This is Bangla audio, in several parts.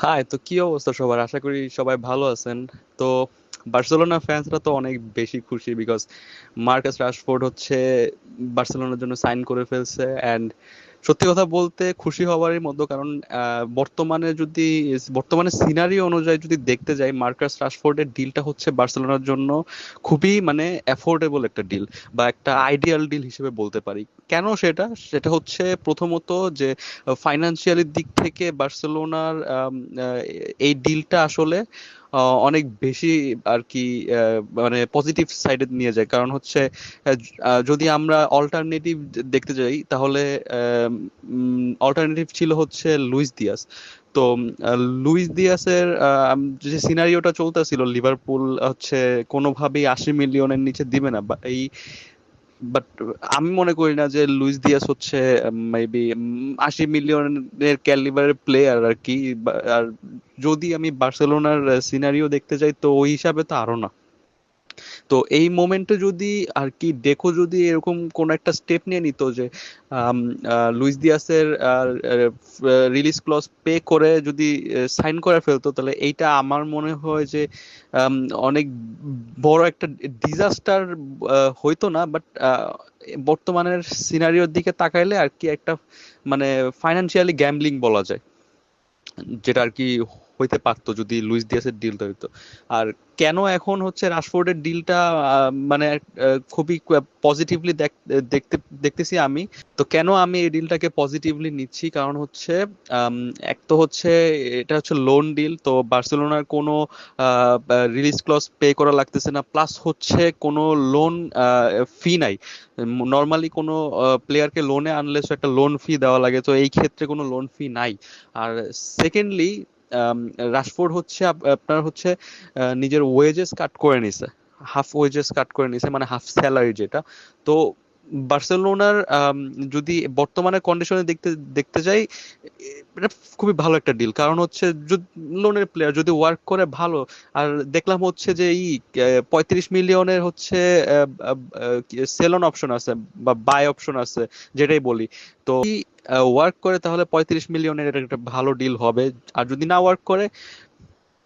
হাই, তো কি অবস্থা সবার? আশা করি সবাই ভালো আছেন। তো বার্সেলোনা ফ্যান্সরা তো অনেক বেশি খুশি, বিকজ মার্কাস রাশফোর্ড হচ্ছে বার্সেলোনার জন্য সাইন করে ফেলছে। অ্যান্ড সত্যি কথা বলতে খুশি হওয়ারই মতো, কারণ বর্তমানে সিনারিও অনুযায়ী যদি দেখতে যাই, মার্কাস রাশফোর্ডের ডিলটা হচ্ছে বার্সেলোনার জন্য খুবই মানে অ্যাফোর্ডেবল একটা ডিল, বা একটা আইডিয়াল ডিল হিসেবে বলতে পারি। কেন সেটা সেটা হচ্ছে প্রথমত যে ফাইনান্সিয়ালি দিক থেকে বার্সেলোনার এই ডিলটা আসলে অনেক বেশি আর কি, মানে পজিটিভ সাইডে নিয়ে যায়। কারণ হচ্ছে যদি আমরা অল্টারনেটিভ দেখতে যাই, তাহলে অল্টারনেটিভ ছিল হচ্ছে লুইস দিয়াস। তো লুইস দিয়াসের যে সিনারিওটা চলতেছিল, লিভারপুল হচ্ছে কোনোভাবেই 80 মিলিয়নের নিচে দিবে না, বা এই বাট আমি মনে করি না যে লুইস দিয়াস হচ্ছে মেবি 80 মিলিয়নের ক্যালিবারের প্লেয়ার আর কি। আর যদি আমি বার্সেলোনার সিনারিও দেখতে যাই, তো ওই হিসাবে তো আরো না। তো এই মোমেন্টে যদি আর কি ডেকো যদি এরকম কোন একটা স্টেপ নিয়ে নিত যে আম, লুইস দিয়াসের রিলিজ ক্লজ পে করে যদি সাইন করে ফেলতো, তাহলে এইটা আমার মনে হয় যে আম, অনেক বড় একটা ডিজাস্টার হইতো না। বাট বর্তমানের সিনারিওর দিকে তাকাইলে আর কি একটা মানে ফাইনান্সিয়ালি গ্যাম্বলিং বলা যায়, যেটা আর কি হইতে পারতো যদি লুইস দিয়াসের ডিলটা হইতো। আর কেন এখন হচ্ছে রাশফোর্ডের ডিলটা মানে খুবই পজিটিভলি দেখতে দেখতেছি আমি। তো কেন আমি এই ডিলটাকে পজিটিভলি নিচ্ছি, কারণ হচ্ছে আম, এক তো হচ্ছে এটা হচ্ছে লোন ডিল, তো বার্সেলোনার কোনো রিলিজ ক্লজ পে করা লাগতেছে না, প্লাস হচ্ছে কোনো লোন ফি নাই। নর্মালি কোনো প্লেয়ারকে লোনে আনলে একটা লোন ফি দেওয়া লাগে, তো এই ক্ষেত্রে কোনো লোন ফি নাই। আর সেকেন্ডলি, রাশফোর্ড হচ্ছে আপনার হচ্ছে নিজের ওয়েজেস কাট করে নিছে, হাফ ওয়েজেস কাট করে নিছে, মানে হাফ স্যালারি যেটা। তো বার্সেলোনার যদি বর্তমানে কন্ডিশনে দেখতে দেখতে যাই, এটা খুবই ভালো একটা ডিল। কারণ হচ্ছে লোনের প্লেয়ার যদি ওয়ার্ক করে ভালো। আর দেখলাম হচ্ছে যে 35 মিলিয়নের হচ্ছে সেলন অপশন আছে বা বাই অপশন আছে, যেটাই বলি। তো ওয়ার্ক করে তাহলে 35 মিলিয়নের এটা একটা ভালো ডিল হবে। আর যদি না ওয়ার্ক করে,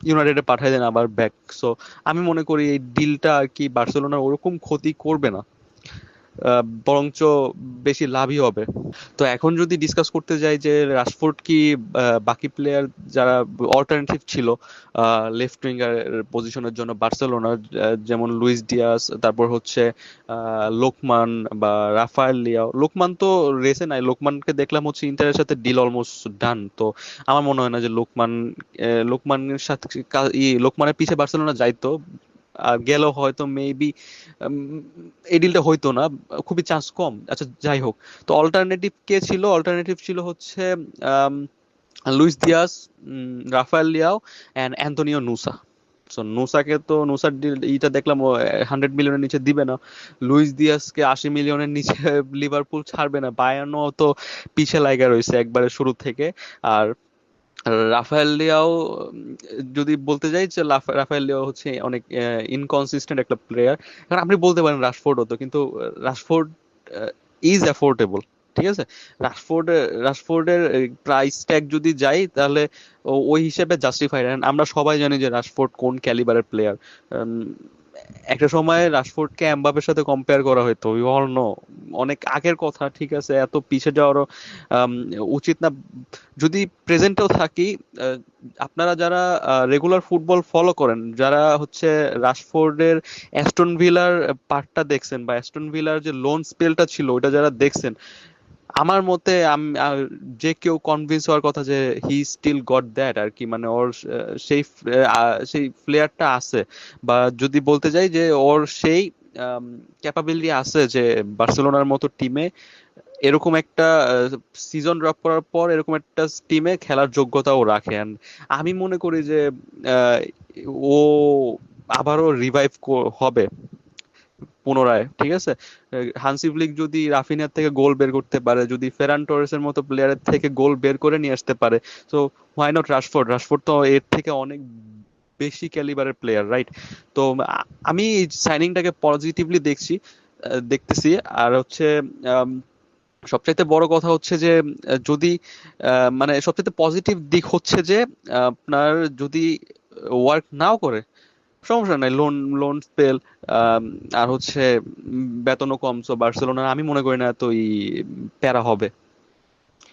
ইউনাইটেডে পাঠাই দেন আবার ব্যাক। সো আমি মনে করি এই ডিলটা আর কি বার্সেলোনার ওরকম ক্ষতি করবে না, বরঞ্চ বেশি লাভই হবে। তো এখন যদি ডিসকাস করতে যাই যে রাশফোর্ড কি বাকি প্লেয়ার যারা অল্টারনেটিভ ছিল লেফট উইঙ্গার পজিশনের জন্য বার্সেলোনার, যেমন লুইস ডিয়াস, তারপর হচ্ছে লোকমান বা রাফায়েল লিয়াও। লোকমান তো রেসে নাই, লোকমানকে দেখলাম হচ্ছে ইন্টারের সাথে ডিল অলমোস্ট ডান। তো আমার মনে হয় না যে লোকমানের সাথে লোকমানের পিছে বার্সেলোনা যাইতো। আর গেলেও হয়তো মেবি এই ডিলটা হইতো না, খুবই চান্স কম। আচ্ছা, যাই হোক। তো অল্টারনেটিভ কে ছিল? অল্টারনেটিভ ছিল হচ্ছে um, Luis Diaz, Rafael Leao and Antonio Nusa. So নুসাকে তো নুসার ইটা দেখলাম 100 মিলিয়নের নিচে দিবে না। লুইস দিয়াসকে 80 মিলিয়নের নিচে লিভারপুল ছাড়বে না, বায়ার্নও তো পিছে লাগা রয়েছে একবারে শুরু থেকে। আর রাফায়েল লিয়াও যদি বলতে যাই যে রাফায়েল লিয়াও হচ্ছে অনেক ইনকনসিস্টেন্ট একটা প্লেয়ার। কারণ আপনি বলতে পারেন রাশফোর্ড হতো, কিন্তু রাশফোর্ড ইজ অ্যাফোর্ডেবল। ঠিক আছে, রাশফোর্ড রাশফোর্ডের প্রাইস ট্যাগ যদি যাই, তাহলে ওই হিসেবে জাস্টিফাইড। আমরা সবাই জানি যে রাশফোর্ড কোন ক্যালিবারের প্লেয়ার। একটা সময় রাশফোর্ডকে এমবাপের সাথে কম্পেয়ার করা হতো, উই অল নো। অনেক আগের কথা, ঠিক আছে, এত পিছে যাওয়ারও আম, উচিত না। যদি প্রেজেন্টেও থাকি, আহ, আপনারা যারা রেগুলার ফুটবল ফলো করেন, যারা হচ্ছে রাশফোর্ডের অ্যাস্টন ভিলার পার্টটা দেখছেন, বা অ্যাস্টন ভিলার যে লোন স্পেলটা ছিল ওইটা যারা দেখছেন, আমার মতে যে কেউ কনভিন্স হওয়ার কথা যে হি স্টিল গট দ্যাট আর কি, মানে ওর সেই প্লেয়ারটা আছে। বা যদি বলতে যাই যে ওর সেই ক্যাপাবিলিটি আছে যে বার্সেলোনার মতো টিমে এরকম একটা সিজন ড্রপ করার পর এরকম একটা টিমে খেলার যোগ্যতাও রাখে। And আমি মনে করি যে আহ, ও আবারও রিভাইভ হবে পুনরায়। ঠিক আছে, হানসি ফ্লিক যদি রাফিনিয়ার থেকে গোল বের করতে পারে, যদি ফেরান টোরেসের মতো প্লেয়ারের থেকে গোল বের করে নিয়ে আসতে পারে, তো হোয়াই নট রাশফোর্ড? রাশফোর্ড তো এর থেকে অনেক বেশি ক্যালিবারের প্লেয়ার, রাইট? তো আমি সাইনিংটাকে পজিটিভলি দেখতেছি। আর হচ্ছে সবচাইতে বড় কথা হচ্ছে যে যদি মানে সবচাইতে পজিটিভ দিক হচ্ছে যে আপনার যদি ওয়ার্ক নাও করে সমস্যা নাই, লোন লোন স্পেল আর হচ্ছে বেতনও কম, সো বার্সেলোনা আমি মনে করি না তো প্যারা হবে।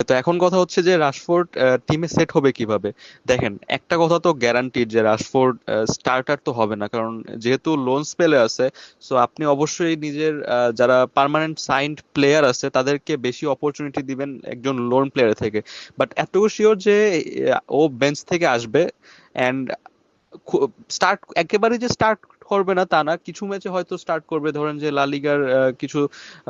তো এখন কথা হচ্ছে যে রাশফোর্ড টিমে সেট হবে কিভাবে। দেখেন একটা কথা তো গ্যারান্টিড যে রাশফোর্ড স্টার্টার তো হবে না, কারণ যেহেতু লোন স্পেলে আছে। সো আপনি অবশ্যই নিজের যারা পার্মানেন্ট সাইন্ড প্লেয়ার আছে তাদেরকে বেশি অপরচুনিটি দিবেন একজন লোন প্লেয়ার থেকে। বাট এতটুকু শিওর যে ও বেঞ্চ থেকে আসবে, অ্যান্ড স্টার্ট একেবারে যে স্টার্ট করবে না তা না, কিছু ম্যাচে হয়তো স্টার্ট করবে, ধরেন যে লা লিগার কিছু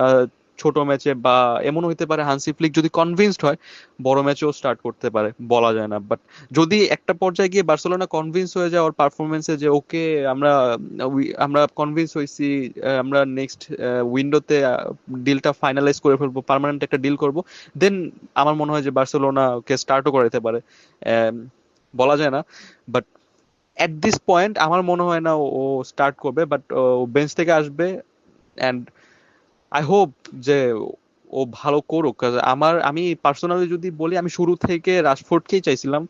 আহ, ছোট ম্যাচে, বা এমনও হতে পারে হান্সি ফ্লিক যদি কনভিন্সড হয় বড় ম্যাচেও স্টার্ট করতে পারে, বলা যায় না। বাট যদি একটা পর্যায়ে গিয়ে বার্সেলোনা কনভিন্স হয়ে যায় ওর পারফরমেন্সে যে ওকে আমরা আমরা কনভিন্স হয়েছি, আমরা নেক্সট উইন্ডোতে ডিলটা ফাইনালাইজ করে ফেলবো, পার্মানেন্ট একটা ডিল করব, দেন আমার মনে হয় যে বার্সেলোনা কে স্টার্টও করাতে পারে। আম, বলা যায় না, বাট এট দিস পয়েন্ট আমার মনে হয় না ও স্টার্ট করবে, বাট ও বেঞ্চ থেকে আসবে। অ্যান্ড আই হোপ যে ও ভালো করুক। 'Cause আমি পার্সোনালি যদি বলি, আমি শুরু থেকে রাশফোর্ডকেই চাইছিলাম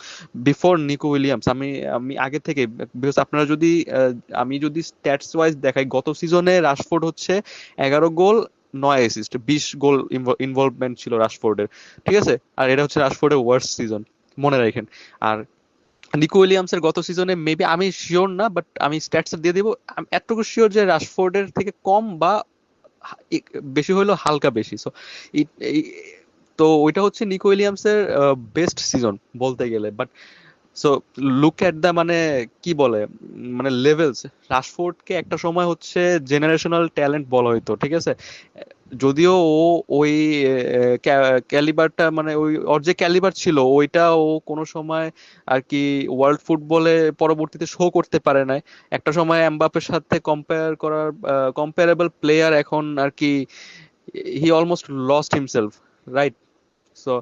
বিফোর নিকো উইলিয়ামস। আমি আমি আগে থেকে, বিকজ আপনারা যদি আমি যদি স্ট্যাটস ওয়াইজ দেখাই, গত সিজনে রাশফোর্ড হচ্ছে 11 গোল, 9 অ্যাসিস্ট, 20 গোল ইনভলভমেন্ট ছিল রাশফোর্ডের। ঠিক আছে, আর এটা হচ্ছে রাশফোর্ডের ওয়ার্স্ট সিজন, মনে রাখেন। আর নিকো উইলিয়ামসের গত সিজনে মেবি, আমি শিওর না বাট আমি স্ট্যাটস দিয়ে দিব, আমি এতটুকু শিওর যে রাশফোর্ডের থেকে কম বা বেশি হইলো হালকা বেশি। সো তো ওইটা হচ্ছে নিকো উইলিয়ামসের বেস্ট সিজন বলতে গেলে। বাট সো লুক এট দা, মানে কি বলে, মানে লেভেলস, রাশফোর্ডকে একটা সময় হচ্ছে জেনারেশনাল ট্যালেন্ট বলা হইতো, ঠিক আছে। যদিও ও ওই ক্যালিবারটা, মানে ওই ওর যে ক্যালিবার ছিল ওইটা ও কোনো সময় আর কি ওয়ার্ল্ড ফুটবলে পরবর্তীতে শো করতে পারে নাই। একটা সময় এমবাপ্পের সাথে কম্পারেবল প্লেয়ার এখন আর কি, he almost lost himself, right? So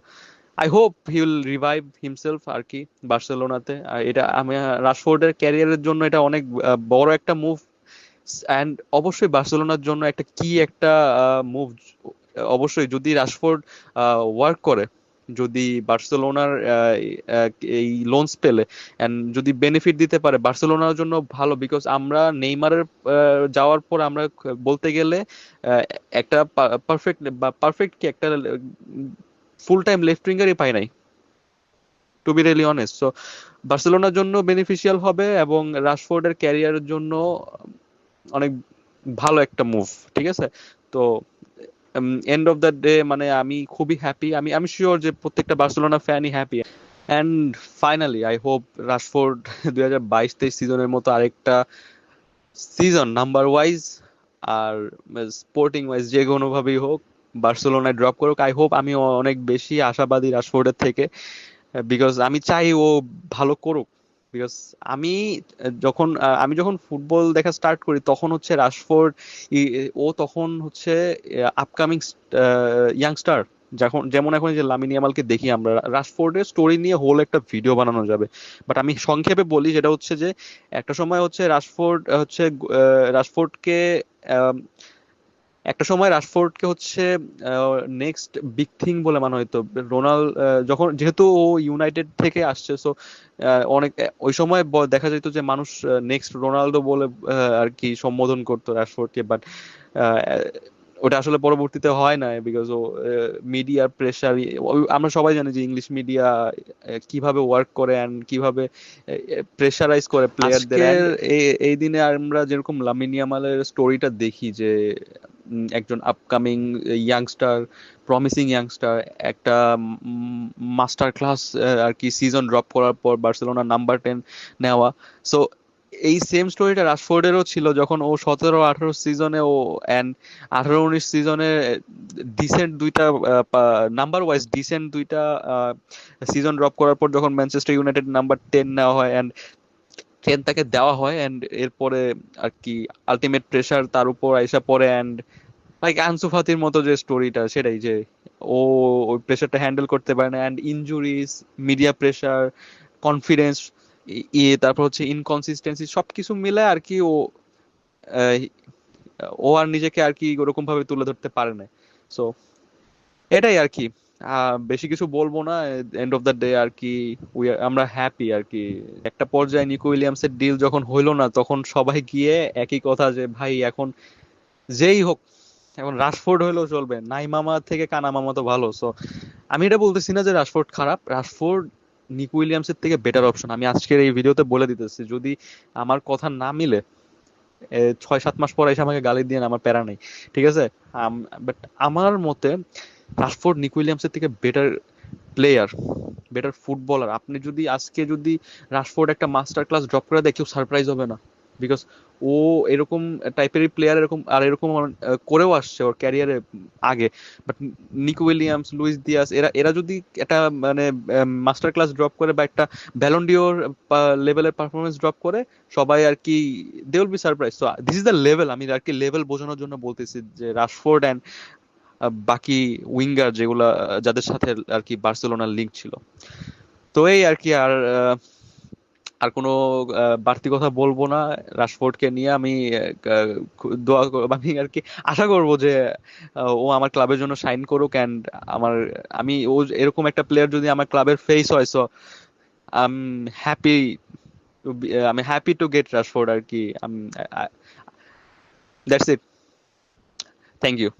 I hope he will revive himself আর কি বার্সেলোনাতে। আর এটা আমি রাশফোর্ডের ক্যারিয়ারের জন্য এটা অনেক বড় একটা মুভ, অ্যান্ড অবশ্যই বার্সেলোনার জন্য একটা কি একটা মুভ। অবশ্যই যদি রাশফোর্ড ওয়ার্ক করে, যদি বার্সেলোনার এই লোনস পেলে এন্ড যদি বেনিফিট দিতে পারে বার্সেলোনার জন্য ভালো, বিকজ আমরা নেইমারের যাওয়ার পর আমরা বলতে গেলে আহ, একটা পারফেক্ট কি একটা ফুল টাইম লেফট উইঙ্গারই পাই নাই, to be really honest. So বার্সেলোনার জন্য বেনিফিশিয়াল হবে, এবং রাশফোর্ডের ক্যারিয়ারের জন্য অনেক ভালো একটা মুভ। ঠিক আছে, তো এন্ড অফ দ্য ডে মানে আমি খুবই হ্যাপি, আমি আমি শিওর যে প্রত্যেকটা বার্সেলোনা ফ্যানই happy. And finally I hope Rashford 2022-23 সিজনের মতো আরেকটা সিজন নাম্বার ওয়াইজ আর স্পোর্টিং ওয়াইজ যে কোনো ভাবেই হোক বার্সেলোনায় ড্রপ করুক। আই হোপ, আমি অনেক বেশি আশাবাদী রাশফোর্ডের থেকে, বিকজ আমি চাই ও ভালো করুক। বিকজ আমি আমি যখন ফুটবল দেখা স্টার্ট করি তখন হচ্ছে রাশফোর্ড ও তখন হচ্ছে আপকামিং ইয়াংস্টার। যখন যেমন এখন এই যে লামিন ইয়ামালকে দেখি আমরা, রাশফোর্ডের স্টোরি নিয়ে হোল একটা ভিডিও বানানো যাবে। বাট আমি সংক্ষেপে বলি, যেটা হচ্ছে যে একটা সময় হচ্ছে রাশফোর্ডকে একটা সময় রাশফোর্ডকে হচ্ছে নেক্সট বিগ থিং বলে মনে হতো। যখন যেহেতু ও ইউনাইটেড থেকে আসছে, সো অনেক ওই সময় দেখা যেত যে মানুষ নেক্সট রোনালদো বলে আর কি সম্বোধন করতো রাশফোর্ডকে। বাট ওটা আসলে পরবর্তীতে হয় না, বিকজ ও মিডিয়ার প্রেসার, আমরা সবাই জানি যে ইংলিশ মিডিয়া কিভাবে ওয়ার্ক করে অ্যান্ড কিভাবে প্রেসারাইজ করে প্লেয়ারদের। আজকের এই দিনে আমরা যেরকম লামিন ইয়ামালের স্টোরিটা দেখি যে একজন আপকামিং ইয়াংস্টার, প্রমিসিং ইয়াংস্টার, একটা মাস্টার ক্লাস আর কি সিজন ড্রপ করার পর বার্সেলোনা নাম্বার 10 নেওয়া। সো এই সেম স্টোরিটা রাশফোর্ডেরও ছিল যখন ও 17-18 সিজনে ও অ্যান্ড 18-19 সিজনে ডিসেন্ট দুইটা নাম্বার ওয়াইজ ডিসেন্ট দুইটা সিজন ড্রপ করার পর যখন ম্যানচেস্টার ইউনাইটেড নাম্বার 10 নেওয়া হয় অ্যান্ড 10 তাকে দেওয়া হয়, অ্যান্ড এরপরে আর কি আলটিমেট প্রেসার তার উপর আইসা পড়ে, অ্যান্ড লাইক আনসু ফাতির মতো যে স্টোরিটা, সেটাই যে ও ওই প্রেসারটা হ্যান্ডেল করতে পারে না, and injuries, media pressure, confidence, তারপর হচ্ছে ইনকনসিস্টেন্সি, সবকিছু মিলে আর কি আহ, ও আর নিজেকে আর কি ওরকম ভাবে তুলে ধরতে পারে না। সো এটাই আর কি। বেশি কিছু বলবো না। এন্ড অফ দ্য ডে আর কি আমরা হ্যাপি আর কি। একটা পর্যায়ে নিকো উইলিয়ামসের ডিল যখন হইলো না, তখন সবাই গিয়ে একই কথা যে ভাই এখন যেই হোক, এখন রাশফোর্ড হইলেও চলবে, নাই মামা থেকে কানা মামা তো ভালো। সো আমি এটা বলতেছি না যে রাশফোর্ড খারাপ, রাশফোর্ড নিকো উইলিয়ামসের থেকে বেটার অপশন। আমি আজকের এই ভিডিওতে বলে দিতেছি, যদি আমার কথা না মিলে 6-7 মাস পরে এসে আমাকে গালি দিয়ে আমার প্যারা নেই, ঠিক আছে। বাট আমার মতে রাশফোর্ড নিকো উইলিয়ামসের থেকে বেটার প্লেয়ার, বেটার ফুটবলার। আপনি যদি আজকে যদি রাশফোর্ড একটা মাস্টার ক্লাস ড্রপ করে দেয়, কেউ সারপ্রাইজ হবে না। বিকজ ও এরকম টাইপেরই প্লেয়ার, এরকম আর এরকম করেও আসছে ওর ক্যারিয়ারে আগে। But Nico Williams, Luis Diaz, এরা এরা যদি একটা মানে মাস্টার ক্লাস ড্রপ করে বা একটা ব্যালন্ডিওর লেভেলের পারফরমেন্স ড্রপ করে, সবাই আর কি দে উইল বি সারপ্রাইজ। তো দিস ইজ দ্য লেভেল। আমি আর কি লেভেল বোঝানোর জন্য বলতেছি যে রাশফোর্ড অ্যান্ড বাকি উইঙ্গার যেগুলা যাদের সাথে আর কি বার্সেলোনার লিঙ্ক ছিল। তো এই আর কি। আর কোনো বাড়তি কথা বলবো না রাশফোর্ডকে নিয়ে। আমি আমি আর কি আশা করবো যে ও আমার ক্লাবের জন্য সাইন করুক। অ্যান্ড আমার আমি ও এরকম একটা প্লেয়ার যদি আমার ক্লাবের ফেস হয়, সো আই হ্যাপি আমি হ্যাপি টু গেট রাশফোর্ড আর কি। That's it. Thank you.